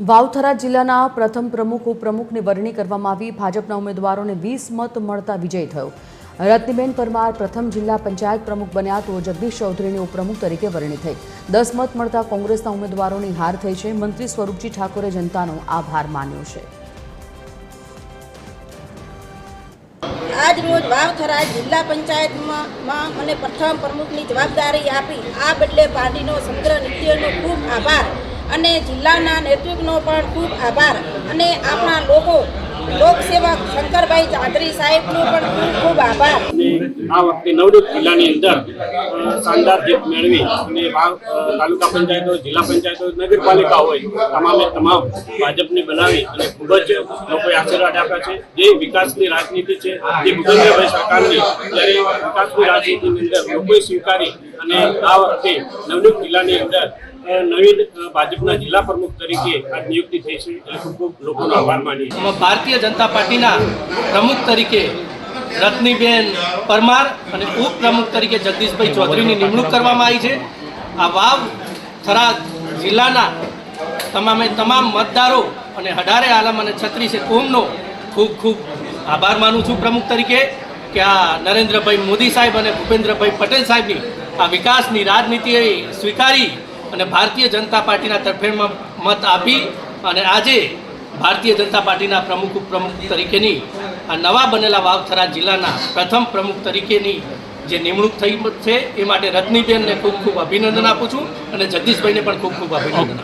વાવથરા જિલ્લાના પ્રથમ પ્રમુખ ઉપપ્રમુખની વરણી કરવામાં આવી। ભાજપના ઉમેદવારોને 20 મત મળતા વિજય થયો। રત્નીબેન પરમાર પ્રથમ જિલ્લા પંચાયત પ્રમુખ બન્યા તો જગદીશ ચૌધરીની ઉપપ્રમુખ તરીકે વરણી થઈ। 10 મત મળતા કોંગ્રેસના ઉમેદવારોની હાર થઈ છે। મંત્રી સ્વરૂપજી ઠાકોરે જનતાનો આભાર માન્યો છે। आज रोज वावथरा जिला पंचायत में मैंने प्रथम प्रमुख की जवाबदारी आपी। आ बदले पार्टी समग्र नीतिओ खूब आभार अने जिल्लाना नेतृत्वनो पण खूब आभार अने आपणा लोकसेवक शंकरभाई चांदरी साहेबनो पण खूब खूब आभार। आ वखते नवनीत जिल्लानी अंदर शानदार जीत मेळवी अने तालुका पंचायतो, जिला पंचायतो, नगरपालिका होय तमामे तमाम भाजपने बनावी अने खूब ज लोकोए आशीर्वाद आप्या छे। जे विकासनी राजनीति छे जे भूपेन्द्रभाई सरकारनी त्यारे विकासनी राजनीतिनी अंदर लोकोए स्वीकारी अने आ वखते नवनीत जिल्लानी अंदर नवीन भाजपा जिला प्रमुख तरीके आज नियुक्ति थई छे। खूब खूब लोकोनो आभार मानीए। भारतीय जनता पार्टीना प्रमुख तरीके रत्नीबेन परमार और उपप्रमुख तरीके जगदीशभाई चौधरी की निमणूक करवामां आई छे। आ वावथरा जिल्लाना तमामे तमाम मतदारों और 18 आलम और 36 कोमनो खूब खूब आभार मानु छूं प्रमुख तरीके कि आ नरेन्द्रभाई मोदी साहेब और भूपेन्द्रभाई पटेल साहेबनी आ विकासनी राजनीति स्वीकारी और भारतीय जनता पार्टीना तरफेण मत आपी और आजे भारतीय जनता पार्टीना प्रमुख उपप्रमुख तरीकेनी आ नवा बनेला वावथरा जिल्लाना प्रथम प्रमुख तरीकेनी जे निमणूक थई छे ए माटे रत्नीबेन ने खूब खूब अभिनंदन आपું છું અને જગદીશભાઈને પણ ખૂબ ખૂબ અભિનંદન।